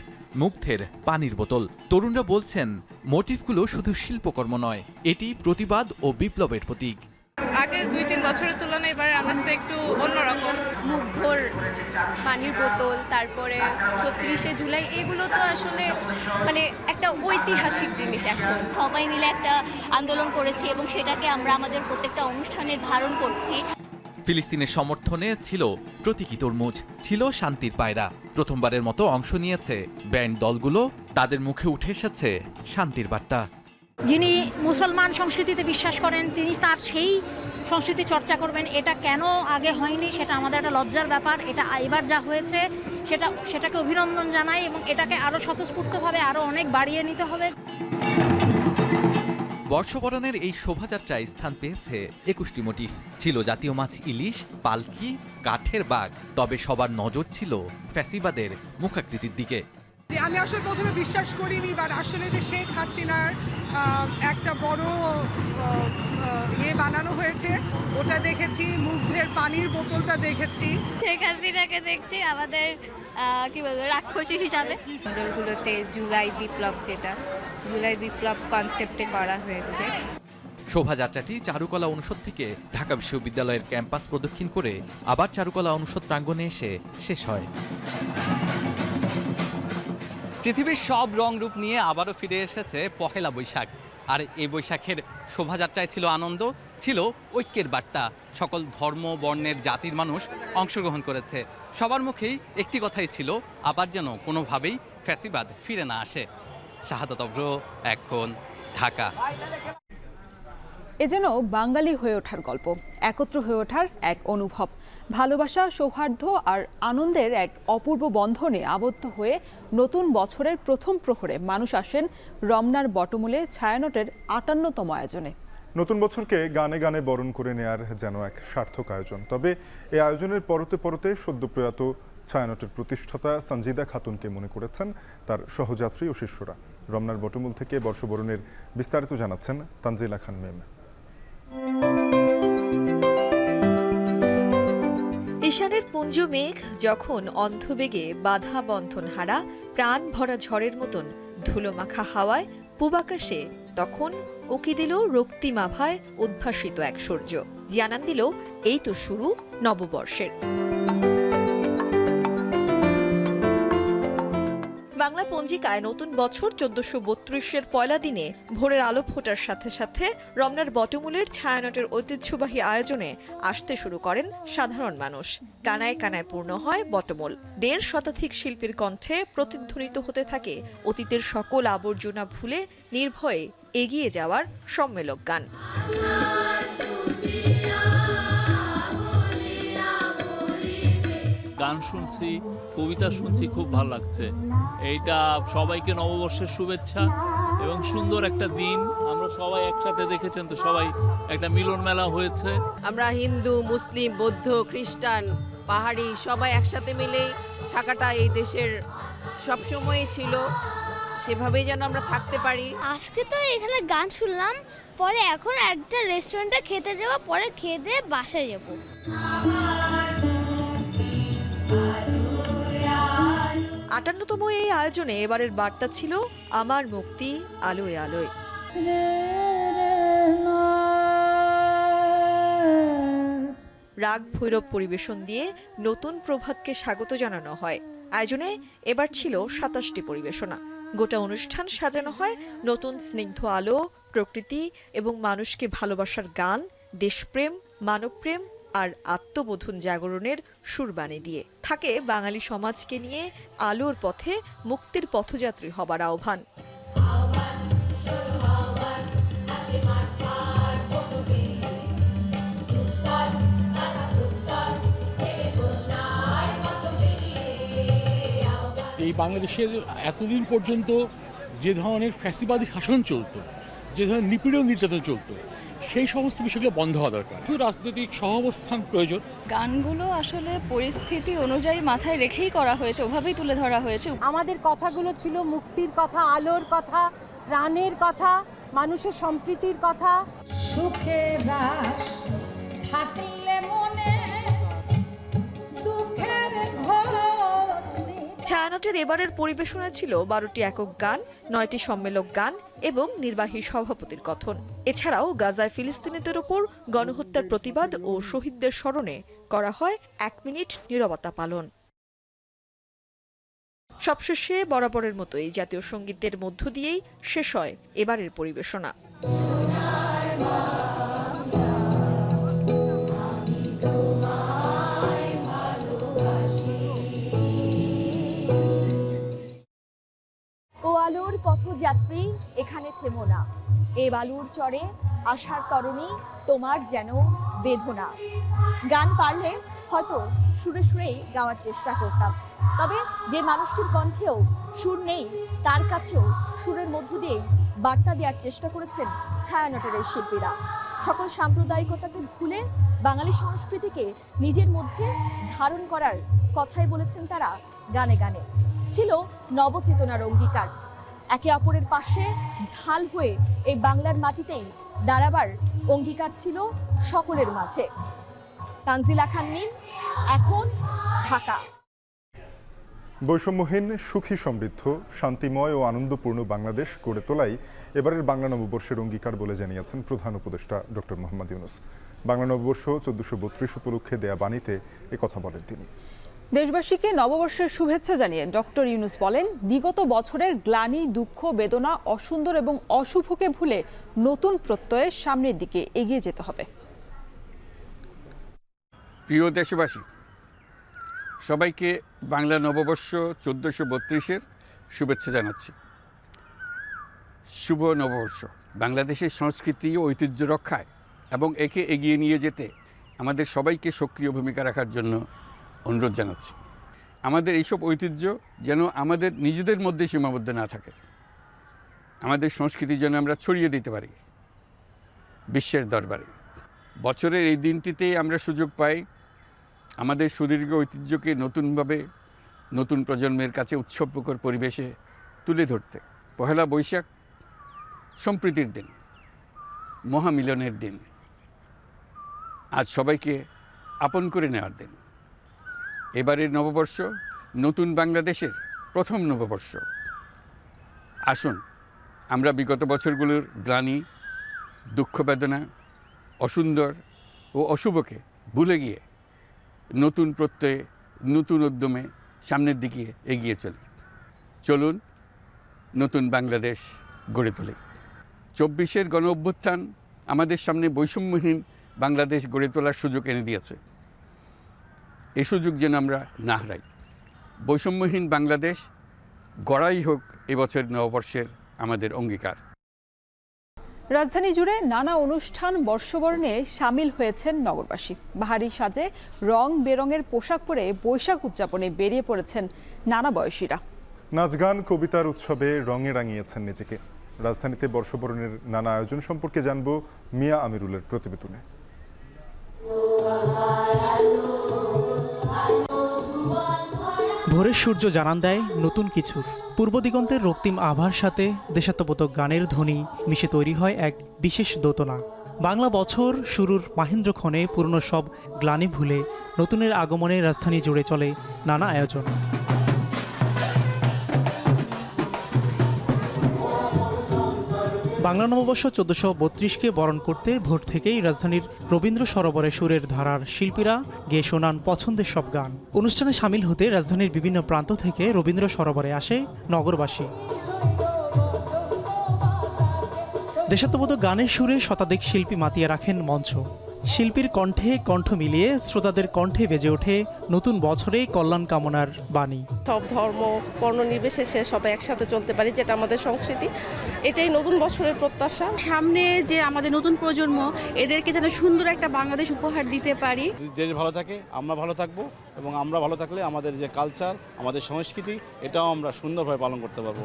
[SPEAKER 11] মুগ্ধের পানির বোতল। তরুণরা বলছেন মোটিভগুলো শুধু শিল্পকর্ম নয়, এটি প্রতিবাদ ও বিপ্লবের প্রতীক।
[SPEAKER 12] আগের 2-3 বছরের তুলনায় এবারে আমেজটা একটু অন্যরকম।
[SPEAKER 8] মুগ্ধর পানির বোতল, তারপরে ৩৬শে জুলাই, এগুলো তো আসলে মানে একটা ঐতিহাসিক জিনিস। এখন সবাই মিলে একটা আন্দোলন করেছি এবং সেটাকে আমরা আমাদের প্রত্যেকটা অনুষ্ঠানে ধারণ করছি।
[SPEAKER 11] ফিলিস্তিনের সমর্থনে ছিল প্রতীকী তরমুজ, ছিল শান্তির পায়রা। প্রথমবারের মতো অংশ নিয়েছে ব্যান্ড দলগুলো, তাদের মুখে উঠে এসেছে শান্তির বার্তা।
[SPEAKER 4] যিনি মুসলমান সংস্কৃতিতে বিশ্বাস করেন তিনি তার সেই সংস্কৃতি চর্চা করবেন। এটা কেন আগে হয়নি সেটা আমাদের একটা লজ্জার ব্যাপার। এটা এবার যা হয়েছে সেটাকে অভিনন্দন জানাই এবং এটাকে আরও স্বতঃস্ফূর্তভাবে আরও অনেক বাড়িয়ে নিতে হবে।
[SPEAKER 11] বর্ষবরণের এই শোভাযাত্রায় স্থান পেয়েছে ২১টি মোটিভ। ছিল জাতীয় মাছ ইলিশ, পালকি, কাঠের বাঘ। তবে সবার নজর ছিল ফ্যাসিবাদের মুখাকৃতির দিকে।
[SPEAKER 12] আমি আসলে প্রথমে বিশ্বাস করিনি, বাট আসলে যে শেখ হাসিনার একটা বড় বানানো হয়েছে ওটা দেখেছি, মুগ্ধের পানির বোতলটা দেখেছি।
[SPEAKER 8] শেখ হাসিনাকে দেখছি আমাদের কি বলবো রাক্ষসী হিসাবে।
[SPEAKER 4] মডেলগুলোতে জুলাই বিপ্লব, যেটা জুলাই বিপ্লব কনসেপ্টে করা হয়েছে।
[SPEAKER 11] শোভাযাত্রাটি চারুকলা অনুষদ থেকে ঢাকা বিশ্ববিদ্যালয়ের ক্যাম্পাস প্রদক্ষিণ করে আবার চারুকলা অনুষদ প্রাঙ্গণে এসে শেষ হয়। পৃথিবীর সব রং রূপ নিয়ে আবারও ফিরে এসেছে পহেলা বৈশাখ। আর এই বৈশাখের শোভাযাত্রায় ছিল আনন্দ, ছিল ঐক্যের বার্তা। সকল ধর্ম বর্ণের জাতির মানুষ অংশগ্রহণ করেছে। সবার মুখেই একটি কথাই ছিল, আবার যেন কোনোভাবেই ফ্যাসিবাদ ফিরে না আসে। শাহাদাত অব্র, এখন, ঢাকা।
[SPEAKER 1] এ যেন বাঙালি হয়ে ওঠার গল্প, একত্র হয়ে ওঠার এক অনুভব। ভালোবাসা, সৌহার্দ্য আর আনন্দের এক অপূর্ব বন্ধনে আবদ্ধ হয়ে নতুন বছরের প্রথম প্রহরে মানুষ আসেন রমনার বটমূলে ছায়ানটের ৫৮তম আয়োজনে।
[SPEAKER 5] নতুন বছরকে গানে গানে বরণ করে নেয়ার যেন এক সার্থক আয়োজন। তবে এই আয়োজনের পরতে পরতে সদ্য প্রয়াত ছায়ানটের প্রতিষ্ঠাতা সঞ্জিদা খাতুনকে মনে করেছেন তার সহযাত্রী ও শিষ্যরা। রমনার বটমূল থেকে বর্ষবরণের বিস্তারিত জানাচ্ছেন তানজিলা খান মেম।
[SPEAKER 14] ঈশানের পুঞ্জ মেঘ যখন অন্ধবেগে বাধা বন্ধন হারা প্রাণ ভরা ঝড়ের মতন ধুলোমাখা হাওয়ায় পূবাকাশে, তখন উকি দিল রক্তিমাভায় উদ্ভাসিত এক সূর্য, জানান দিল এই তো শুরু নববর্ষের। বাংলা পঞ্জিকায় নতুন বছর 1432-এর পয়লা দিনে ভোরের আলো ফোটার সাথে সাথে রমনার বটমূলের ছায়ানটের ঐতিহ্যবাহী আয়োজনে আসতে শুরু করেন সাধারণ মানুষ। কানায় কানায় পূর্ণ হয় বটমূল। 1.5 শতাধিক শিল্পীর কণ্ঠে প্রতিধ্বনিত হতে থাকে অতীতের সকল আবর্জনা ভুলে নির্ভয়ে এগিয়ে যাওয়ার সম্মেলক গান।
[SPEAKER 15] গান শুনছি, কবিতা শুনছি, খুব ভালো লাগছে। এইটা সবাইকে নববর্ষের শুভেচ্ছা এবং সুন্দর একটা দিন। আমরা সবাই একসাথে দেখেছেন তো, সবাই একটা মিলন মেলা হয়েছে।
[SPEAKER 16] আমরা হিন্দু, মুসলিম, বৌদ্ধ, খ্রিস্টান, পাহাড়ি সবাই একসাথে মিলে থাকাটা এই দেশের সবসময়ই ছিল, সেভাবেই যেন আমরা থাকতে পারি।
[SPEAKER 17] আজকে তো এখানে গান শুনলাম, পরে এখন একটা রেস্টুরেন্টে খেতে যাবো, পরে খেয়ে দিয়ে বাসায় যাবো।
[SPEAKER 14] 58তম এই আয়োজনে এবারের বার্তা ছিল আমার মুক্তি আলোয় আলোয়। রাগ ভৈরব পরিবেশন দিয়ে নতুন প্রভাতকে স্বাগত জানানো হয়। আয়োজনে এবার ছিল 27টি পরিবেশনা। গোটা অনুষ্ঠান সাজানো হয় নতুন স্নিগ্ধ আলো, প্রকৃতি এবং মানুষকে ভালোবাসার গান, দেশপ্রেম, মানবপ্রেম আর আত্মবোধন জাগরণের সুরবাণী দিয়ে। থাকে বাঙালি সমাজকে নিয়ে আলোর পথে মুক্তির পথযাত্রী হবার আহ্বান।
[SPEAKER 18] এই বাংলাদেশের এতদিন পর্যন্ত যে ধরনের ফ্যাসিবাদী শাসন চলতো, যে ধরনের নিপীড়ন নির্যাতন চলতো, সেই সমস্ত বিষয়গুলো বন্ধ হওয়া দরকার। রাজনৈতিক সহাবস্থান প্রয়োজন।
[SPEAKER 8] গানগুলো আসলে পরিস্থিতি অনুযায়ী মাথায় রেখেই করা হয়েছে, ওভাবেই তুলে ধরা হয়েছে।
[SPEAKER 7] আমাদের কথাগুলো ছিল মুক্তির কথা, আলোর কথা, প্রাণের কথা, মানুষের সম্প্রীতির কথা।
[SPEAKER 17] সুখে দাস থাকলে মনে দুঃখের ঘর।
[SPEAKER 14] ছায়ানটের এবারের পরিবেশনা ছিল 12টি একক গান, 9টি সম্মেলক গান এবং নির্বাহী সভাপতির কথন। এছাড়াও গাজায় ফিলিস্তিনিদের ওপর গণহত্যার প্রতিবাদ ও শহীদদের স্মরণে করা হয় 1 মিনিট নীরবতা পালন। সবশেষে বরাবরের মতোই জাতীয় সঙ্গীতের মধ্য দিয়েই শেষ হয় এবারের পরিবেশনা। ও আলোর পথযাত্রী এখানে থেমো না, এ বালুর চরে আশার তরণী তোমার যেন বেদনা। গান পারলে হয়তো সুরে সুরেই গাওয়ার চেষ্টা করতাম, তবে যে মানুষটির কণ্ঠেও সুর নেই তার কাছেও সুরের মধ্য দিয়েই বার্তা দেওয়ার চেষ্টা করেছেন ছায়ানটের এই শিল্পীরা। সকল সাম্প্রদায়িকতাকে ভুলে বাঙালি সংস্কৃতিকে নিজের মধ্যে ধারণ করার কথাই বলেছেন তারা গানে গানে। ছিল নবচেতনার অঙ্গীকার, একে অপরের পাশে ঢাল হয়ে এই বাংলার মাটিতেই দাঁড়াবার অঙ্গীকার ছিল সকলের মাঝে। তানজিলা খান মিম, এখন, ঢাকা।
[SPEAKER 5] বৈষম্যহীন, সুখী, সমৃদ্ধ, শান্তিময় ও আনন্দপূর্ণ বাংলাদেশ গড়ে তোলাই এবারের বাংলা নববর্ষের অঙ্গীকার বলে জানিয়েছেন প্রধান উপদেষ্টা ডক্টর মোহাম্মদ ইউনূস। বাংলা নববর্ষ 1432 উপলক্ষে দেয়া বাণীতে একথা বলেন তিনি।
[SPEAKER 1] দেশবাসীকে নববর্ষের শুভেচ্ছা জানিয়ে ডক্টর ইউনূস বলেন, বিগত বছরের গ্লানি, দুঃখ, বেদনা, অসুন্দর এবং অশুভকে ভুলে নতুন প্রত্যয়ে সামনের দিকে এগিয়ে যেতে হবে।
[SPEAKER 2] প্রিয় দেশবাসী, সবাইকে বাংলা নববর্ষ 1432-এর শুভেচ্ছা জানাচ্ছি। শুভ নববর্ষ। বাংলাদেশের সংস্কৃতি ও ঐতিহ্য রক্ষায় এবং একে এগিয়ে নিয়ে যেতে আমাদের সবাইকে সক্রিয় ভূমিকা রাখার জন্য অনুরোধ জানাচ্ছি। আমাদের এইসব ঐতিহ্য যেন আমাদের নিজেদের মধ্যে সীমাবদ্ধ না থাকে, আমাদের সংস্কৃতি যেন আমরা ছড়িয়ে দিতে পারি বিশ্বের দরবারে। বছরের এই দিনটিতেই আমরা সুযোগ পাই আমাদের সুদীর্ঘ ঐতিহ্যকে নতুনভাবে নতুন প্রজন্মের কাছে উৎসবমুখর পরিবেশে তুলে ধরতে পহেলা বৈশাখ সম্প্রীতির দিন, মহামিলনের দিন, আজ সবাইকে আপন করে নেওয়ার দিন। এবারের নববর্ষ নতুন বাংলাদেশের প্রথম নববর্ষ। আসুন আমরা বিগত বছরগুলোর গ্লানি, দুঃখ বেদনা, অসুন্দর ও অশুভকে ভুলে গিয়ে নতুন প্রত্যয়ে, নতুন উদ্যমে সামনের দিকে এগিয়ে চলি। চলুন নতুন বাংলাদেশ গড়ে তুলি। 24-এর গণ অভ্যুত্থান আমাদের সামনে বৈষম্যহীন বাংলাদেশ গড়ে তোলার সুযোগ এনে দিয়েছে। এই সুযোগ যেন আমরা না হারাই। বৈষম্যহীন বাংলাদেশ গড়াই হোক এবছর নববর্ষের আমাদের অঙ্গীকার।
[SPEAKER 1] রাজধানী জুড়ে নানা অনুষ্ঠান বর্ষবরণে সামিল হয়েছেন নগরবাসী। বাহারি সাজে রং বেরঙের পোশাক পরে বৈশাখ উদযাপনে বেরিয়ে পড়েছেন নানা বয়সীরা।
[SPEAKER 5] নাচ গান কবিতার উৎসবে রঙে রাঙিয়েছেন নিজেকে। রাজধানীতে বর্ষবরণের নানা আয়োজন সম্পর্কে জানব মিয়া আমিরুলের প্রতিবেদনে।
[SPEAKER 19] ভোরের সূর্য জানান দেয় নতুন কিছুর। পূর্ব দিগন্তের রক্তিম আভার সাথে দেশাত্মবোধক গানের ধ্বনি মিশে তৈরি হয় এক বিশেষ দোতনা। বাংলা বছর শুরুর মাহেন্দ্রক্ষণে পুরনো সব গ্লানি ভুলে নতুনের আগমনে রাজধানী জুড়ে চলে নানা আয়োজন। বাংলা নববর্ষ 1432কে বরণ করতে ভোর থেকেই রাজধানীর রবীন্দ্র সরোবরে সুরের ধারার শিল্পীরা গেয়ে শোনান পছন্দের সব গান। অনুষ্ঠানে সামিল হতে রাজধানীর বিভিন্ন প্রান্ত থেকে রবীন্দ্র সরোবরে আসে নগরবাসী। দেশাত্মবোধক গানের সুরে শতাধিক শিল্পী মাতিয়ে রাখেন মঞ্চ। শিল্পীর কণ্ঠে কণ্ঠ মিলিয়ে শ্রোতাদের কণ্ঠে বেজে ওঠে নতুন বছরে কল্যাণ কামনার বাণী।
[SPEAKER 20] সব ধর্ম বর্ণ নির্বিশেষে সবাই একসাথে চলতে পারি, যেটা আমাদের সংস্কৃতি। এটাই নতুন বছরের প্রত্যাশা।
[SPEAKER 21] সামনে যে আমাদের নতুন প্রজন্ম, এদেরকে যেন সুন্দর একটা বাংলাদেশ উপহার দিতে পারি।
[SPEAKER 22] দেশ ভালো থাকে, আমরা ভালো থাকবো, এবং আমরা ভালো থাকলে আমাদের যে কালচার, আমাদের সংস্কৃতি, এটাও আমরা সুন্দরভাবে পালন করতে পারবো।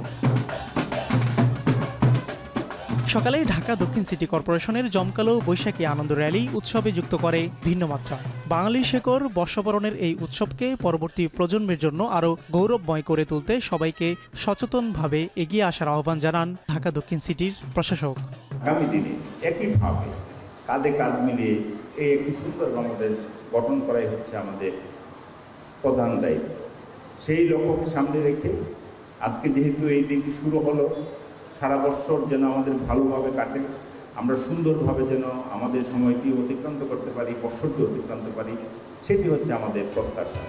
[SPEAKER 19] সকালে ঢাকা দক্ষিণ সিটি কর্পোরেশনের জমকালো বৈশাখী আনন্দ র্যালি উৎসবে যুক্ত করে ভিন্ন মাত্রা। বাঙালির শেকড় বর্ষবরণের এই উৎসবকে পরবর্তী প্রজন্মের জন্য আরও গৌরবময় করে তুলতে সবাইকে সচেতনভাবে এগিয়ে আসার আহ্বান জানান ঢাকা দক্ষিণ সিটির প্রশাসক।
[SPEAKER 23] আগামী দিনে একইভাবে কাঁধে কাঁধ মিলিয়ে এই একটি সুন্দর বাংলাদেশ গঠন করাই হচ্ছে আমাদের প্রধান দায়িত্ব। সেই লক্ষ্যকে সামনে রেখে আজকে যেহেতু এই দিনটি শুরু হলো, সারা বছর যেন আমাদের ভালোভাবে কাটে, আমরা সুন্দরভাবে যেন আমাদের সময়টি অতিক্রান্ত করতে পারি, বছরটি অতিক্রান্ত পারি, সেটি হচ্ছে আমাদের প্রত্যাশা।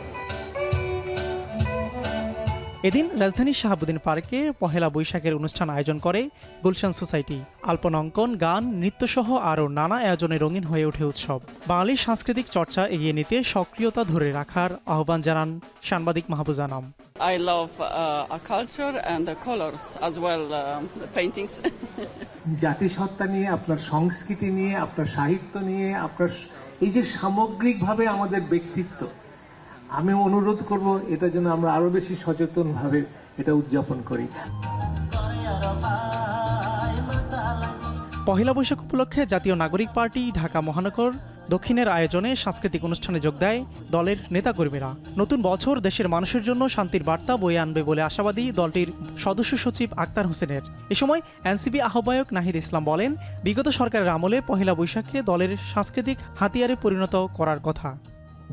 [SPEAKER 19] এদিন রাজধানীর শাহাবুদ্দিন পার্কে পহেলা বৈশাখের অনুষ্ঠান আয়োজন করে গুলশান সোসাইটি। আলপনা অঙ্কন, গান, নৃত্যসহ আরও নানা আয়োজনে রঙিন হয়ে ওঠে উৎসব। বাঙালির সাংস্কৃতিক চর্চা এগিয়ে নিতে সক্রিয়তা ধরে রাখার আহ্বান জানান সাংবাদিক Mahbuj Anam.
[SPEAKER 24] I love our culture and the colors as well, the paintings.
[SPEAKER 25] জাতিসত্তা নিয়ে, আপনার সংস্কৃতি নিয়ে, আপনার সাহিত্য নিয়ে, আপনার এই যে সামগ্রিকভাবে আমাদের ব্যক্তিত্ব, আমি অনুরোধ করব এটা যেন আমরা আরো বেশি সচেতনভাবে এটা উদযাপন করি।
[SPEAKER 19] পহেলা বৈশাখ উপলক্ষে জাতীয় নাগরিক পার্টি ঢাকা মহানগর দক্ষিণের আয়োজনে সাংস্কৃতিক অনুষ্ঠানে যোগ দেয় দলের নেতাকর্মীরা। নতুন বছর দেশের মানুষের জন্য শান্তির বার্তা বয়ে আনবে বলে আশাবাদী দলটির সদস্য সচিব আক্তার হোসেনের। এ সময় এনসিপি আহ্বায়ক নাহিদ ইসলাম বলেন, বিগত সরকারের আমলে পহেলা বৈশাখকে দলের সাংস্কৃতিক হাতিয়ারে পরিণত করার কথা।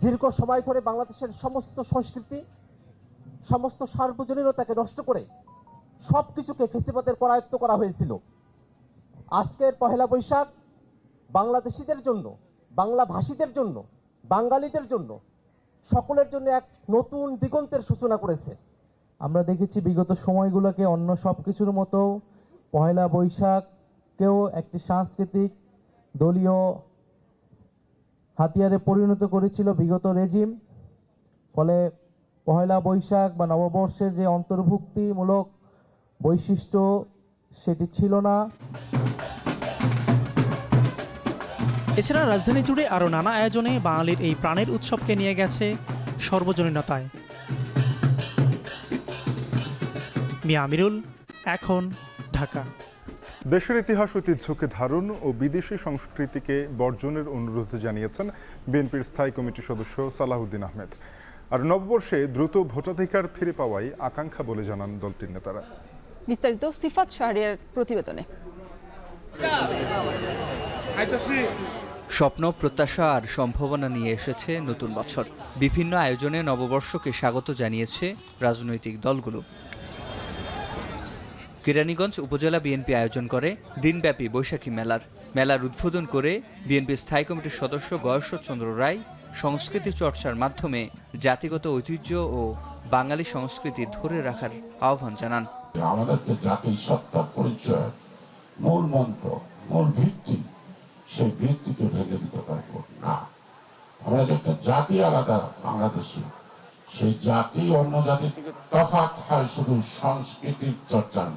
[SPEAKER 26] দীর্ঘ সময় ধরে বাংলাদেশের সমস্ত সংস্কৃতি, সমস্ত সার্বজনীনতাকে নষ্ট করে সবকিছুকে ফেসিবাদের করায়ত্ত করা হয়েছিল। আজকের পহেলা বৈশাখ বাংলাদেশিদের জন্য, বাংলা ভাষীদের জন্য, বাঙালিদের জন্য, সকলের জন্য এক নতুন দিগন্তের সূচনা করেছে।
[SPEAKER 27] আমরা দেখেছি বিগত সময়গুলোকে অন্য সব কিছুর মতো পহেলা বৈশাখকেও একটি সাংস্কৃতিক দলীয় হাতিয়ারে পরিণত করেছিল বিগত রেজিম। ফলে পহেলা বৈশাখ বা নববর্ষের যে অন্তর্ভুক্তিমূলক বৈশিষ্ট্য সেটি ছিল না।
[SPEAKER 19] এছাড়া রাজধানী জুড়ে আরও নানা আয়োজনে বাঙালির এই প্রাণের উৎসবকে নিয়ে গেছে সর্বজনীনতায়। মিয়া আমিরুল, এখন, ঢাকা।
[SPEAKER 5] দেশের ইতিহাস ঐতিহ্যকে ধারণ ও বিদেশি সংস্কৃতিকে বর্জনের অনুরোধ জানিয়েছেন বিএনপির স্থায়ী কমিটির সদস্য সালাহউদ্দিন আহমেদ। আর নববর্ষে দ্রুত ভোটাধিকার ফিরে পাওয়াই আকাঙ্ক্ষা বলে জানান দলটির নেতারা।
[SPEAKER 1] বিস্তারিত সিফাত শাহরিয়ার প্রতিবেদনে।
[SPEAKER 3] স্বপ্ন, প্রত্যাশা আর সম্ভাবনা নিয়ে এসেছে নতুন বছর। বিভিন্ন আয়োজনে নববর্ষকে স্বাগত জানিয়েছে রাজনৈতিক দলগুলো। কেরানীগঞ্জ উপজেলা বিএনপি আয়োজন করে দিনব্যাপী বৈশাখী মেলার উদ্বোধন করে বিএনপি স্থায়ী কমিটির সদস্য গয়েশ্বরচন্দ্র রায় সংস্কৃতি চর্চার মাধ্যমে জাতিগত ঐতিহ্য ও বাঙালি সংস্কৃতি ধরে রাখার আহ্বান জানান।
[SPEAKER 4] আমাদেরকে জাতির সত্তা পরিচয় মূল মন্ত্র, মূল ভিত্তি, সেই ভিত্তিকে ভেঙে দিতে পারবো না। আমরা যে একটা জাতি আলাদা বাংলাদেশি, সেই জাতি অন্য জাতি থেকে তফাৎ হয় শুধু সংস্কৃতির চর্চার।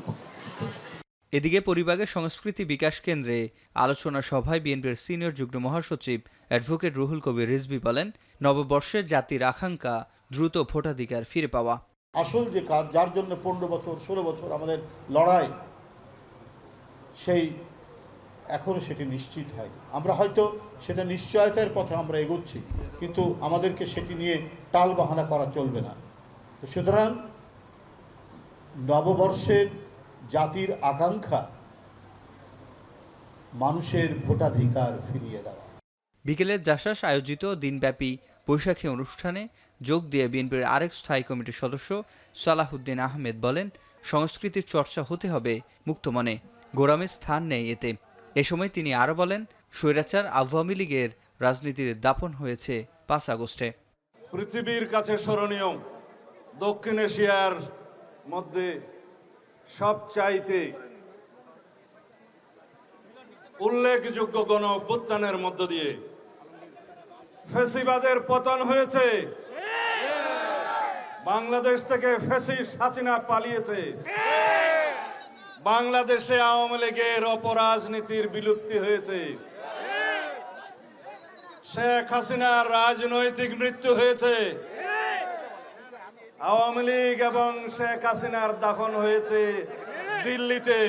[SPEAKER 3] এদিকে পরিবাগের সংস্কৃতি বিকাশ কেন্দ্রে আলোচনা সভায় বিএনপির সিনিয়র যুগ্ম মহাসচিব অ্যাডভোকেট রুহুল কবির রিজভী বলেন, নববর্ষের জাতির আকাঙ্ক্ষা দ্রুত ভোটাধিকার ফিরে পাওয়া।
[SPEAKER 6] আসল যে কাজ, যার জন্য 15 বছর 16 বছর আমাদের লড়াই, সেই এখনও সেটি নিশ্চিত হয়। আমরা হয়তো সেটা নিশ্চয়তার পথে আমরা এগোচ্ছি, কিন্তু আমাদেরকে সেটি নিয়ে টাল বাহানা করা চলবে না। তো সুতরাং নববর্ষের জাতির আকাঙ্ক্ষা মানুষের ভোটাধিকার ফিরিয়ে দেওয়া।
[SPEAKER 3] বিকেলে জাসাস আয়োজিত দিনব্যাপী বৈশাখী অনুষ্ঠানে যোগ দিয়ে বিএনপির আরেক স্থায়ী কমিটির সদস্য সালাহউদ্দিন আহমেদ বলেন, সংস্কৃতির চর্চা হতে হবে মুক্ত মনে, গোরামের স্থান নেই এতে। এ সময় তিনি আরও বলেন, স্বৈরাচার আওয়ামী লীগের রাজনীতির দাপন হয়েছে 5 আগস্টে।
[SPEAKER 9] পৃথিবীর কাছে স্মরণীয় দক্ষিণ এশিয়ার মধ্যে সবচাইতে উল্লেখযোগ্য গণ অভ্যুত্থানের মধ্য দিয়ে ফ্যাসিবাদের পতন হয়েছে। বাংলাদেশ থেকে ফ্যাসিস্ট হাসিনা পালিয়েছে। বাংলাদেশে আওয়ামী লীগের অপরাজনীতির বিলুপ্তি হয়েছে। শেখ হাসিনার রাজনৈতিক মৃত্যু হয়েছে। আওয়ামী লীগ এবং শেখ হাসিনার দাফন হয়েছে দিল্লিতে।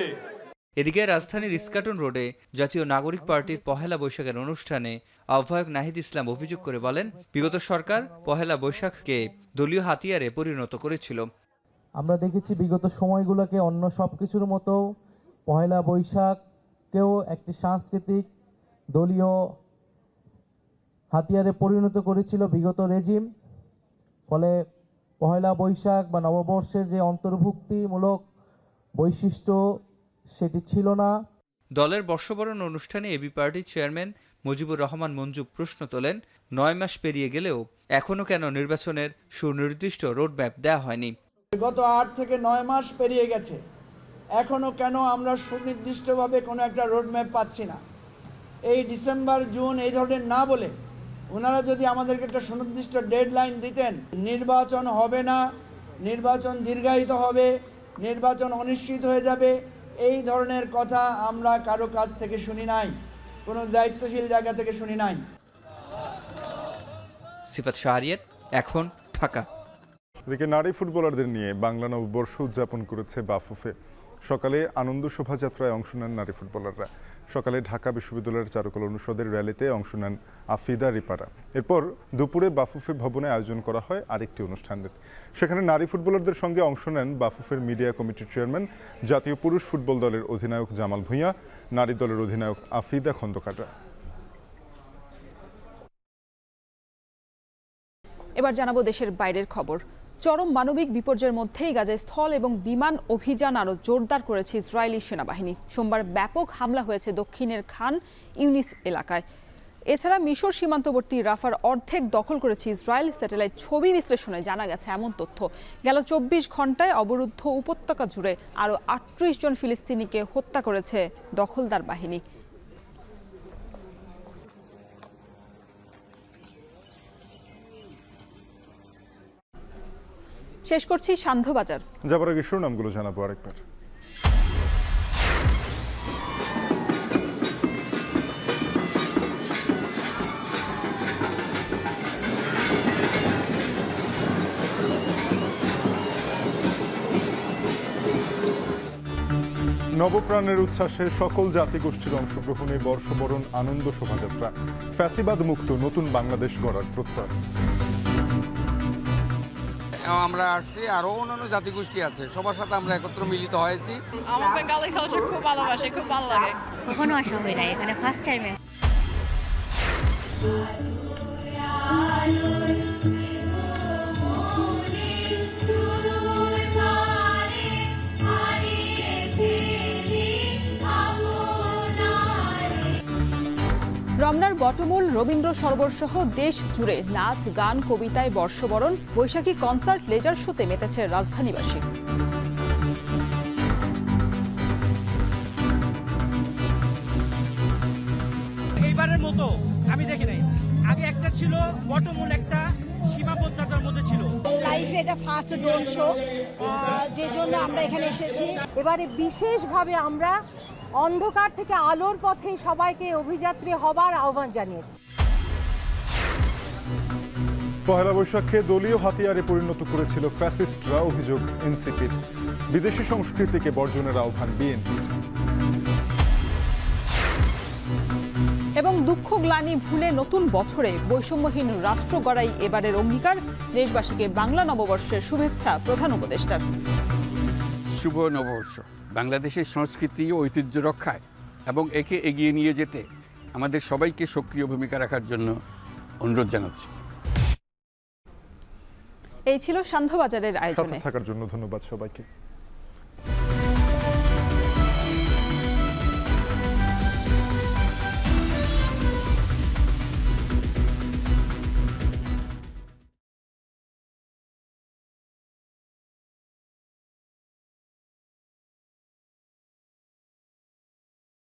[SPEAKER 3] এদিকে রাজধানীর ইস্কাটন রোডে জাতীয় নাগরিক পার্টির পহেলা বৈশাখের অনুষ্ঠানে আহ্বায়ক নাহিদ ইসলাম অভিযোগ করে বলেন, বিগত সরকার পহেলা বৈশাখকে দলীয় হাতিয়ারে পরিণত করেছিল।
[SPEAKER 27] আমরা দেখেছি বিগত সময়গুলোকে অন্য সব কিছুর মতো পহেলা বৈশাখকেও একটি সাংস্কৃতিক দলীয় হাতিয়ারে পরিণত করেছিল বিগত রেজিম। ফলে পহেলা বৈশাখ বা নববর্ষের যে অন্তর্ভুক্তিমূলক বৈশিষ্ট্য সেটি ছিল না।
[SPEAKER 3] দলের বর্ষবরণ অনুষ্ঠানে এবি পার্টির চেয়ারম্যান মুজিবুর রহমান মঞ্জু প্রশ্ন তোলেন, 9 মাস পেরিয়ে গেলেও এখনো কেন নির্বাচনের সুনির্দিষ্ট রোডম্যাপ দেওয়া হয়নি।
[SPEAKER 10] গত 8 থেকে 9 মাস পেরিয়ে গেছে, এখনো কেন আমরা সুনির্দিষ্টভাবে কোনো একটা রোডম্যাপ পাচ্ছি না। এই ডিসেম্বর জুন এই ধরনের না বলে ওনারা যদি আমাদেরকে একটা সুনির্দিষ্ট ডেডলাইন দিতেন, নির্বাচন হবে না, নির্বাচন দীর্ঘায়িত হবে, নির্বাচন অনিশ্চিত হয়ে যাবে, এই ধরনের কথা আমরা কারো কাছ থেকে শুনি নাই, কোনো দায়িত্বশীল জায়গা থেকে শুনি নাই।
[SPEAKER 3] সিফাত শাহরিয়ার, এখন ঢাকা।
[SPEAKER 5] এদিকে নারী ফুটবলারদের নিয়ে বাংলা নববর্ষ উদযাপন করেছে বাফুফে। সকালে আনন্দ শোভাযাত্রায় অংশ নেন নারী ফুটবলাররা। সকালে ঢাকা বিশ্ববিদ্যালয়ের চারুকলা অনুষদের র্যালিতে অংশ নেন আফিদা রিপারা। এরপর দুপুরে বাফুফে ভবনে আয়োজন করা হয় আরেকটি অনুষ্ঠানের। সেখানে নারী ফুটবলারদের সঙ্গে অংশ নেন বাফুফের মিডিয়া কমিটির চেয়ারম্যান, জাতীয় পুরুষ ফুটবল দলের অধিনায়ক জামাল ভূঁইয়া, নারী দলের অধিনায়ক আফিদা খন্দকাররা।
[SPEAKER 1] এবার জানাবো দেশের বাইরের খবর। চরম মানবিক বিপর্যয়ের মধ্যেই গাজায় স্থল এবং বিমান অভিযান আরও জোরদার করেছে ইসরায়েলি সেনাবাহিনী। সোমবার ব্যাপক হামলা হয়েছে দক্ষিণের খান ইউনিস এলাকায়। এছাড়া মিশর সীমান্তবর্তী রাফার অর্ধেক দখল করেছে ইসরায়েল। স্যাটেলাইট ছবি বিশ্লেষণে জানা গেছে এমন তথ্য। গেল 24 ঘন্টায় অবরুদ্ধ উপত্যকা জুড়ে আরও 38 জন ফিলিস্তিনিকে হত্যা করেছে দখলদার বাহিনী। শেষ করছি সান্ধ্যবাজার।
[SPEAKER 5] যাবার আগে শিরোনামগুলো জানাবো আরেকবার। নবপ্রাণের উচ্ছ্বাসে সকল জাতিগোষ্ঠীর অংশগ্রহণে বর্ষবরণ আনন্দ শোভাযাত্রা, ফ্যাসিবাদ মুক্ত নতুন বাংলাদেশ গড়ার প্রত্যয়।
[SPEAKER 8] আমরা আসছি, আরো অন্যান্য জাতিগোষ্ঠী আছে, সবার সাথে আমরা একত্র মিলিত হয়েছি।
[SPEAKER 20] আমার বেঙ্গলি কালচার খুব ভালোবাসি, খুব ভালো লাগে।
[SPEAKER 11] কখনো আসা হয় না, এখানে ফার্স্ট টাইমে।
[SPEAKER 1] রমনার বটমূল, রবীন্দ্র সরোবর সহ দেশ জুড়ে নাচ, গান, কবিতায় বর্ষবরণ, বৈশাখী কনসার্ট, লেজার শোতে মেতেছে রাজধানীবাসী।
[SPEAKER 12] এইবারের মতো আমি দেখি নাই, আগে একটা ছিল বটমূল, একটা সীমাবদ্ধতার মধ্যে ছিল।
[SPEAKER 7] লাইফে এটা ফার্স্ট ড্রোন শো, যে জন্য আমরা এখানে এসেছি। এবারে বিশেষভাবে আমরা অন্ধকার থেকে আলোর পথে সবাইকে অভিযাত্রী হবার আহ্বান জানিয়েছি।
[SPEAKER 5] পহেলা বৈশাখে দলীয় হাতিয়ারে পরিণত করেছিল ফ্যাসিস্টরা, অভিযোগ এনসিপির। বিদেশি সংস্কৃতিকে বর্জনের আহ্বান বিএনপির।
[SPEAKER 1] এবং দুঃখ গ্লানি ভুলে নতুন বছরে বৈষম্যহীন রাষ্ট্র গড়াই এবারের অঙ্গীকার। দেশবাসীকে বাংলা নববর্ষের শুভেচ্ছা প্রধান উপদেষ্টার।
[SPEAKER 2] শুভ নববর্ষ। বাংলাদেশের সংস্কৃতি ও ঐতিহ্য রক্ষায় এবং একে এগিয়ে নিয়ে যেতে আমাদের সবাইকে সক্রিয় ভূমিকা রাখার জন্য অনুরোধ জানাচ্ছি।
[SPEAKER 1] এই ছিল সান্ধ্যবাজারের আয়োজনে।
[SPEAKER 5] সাথে থাকার জন্য ধন্যবাদ সবাইকে।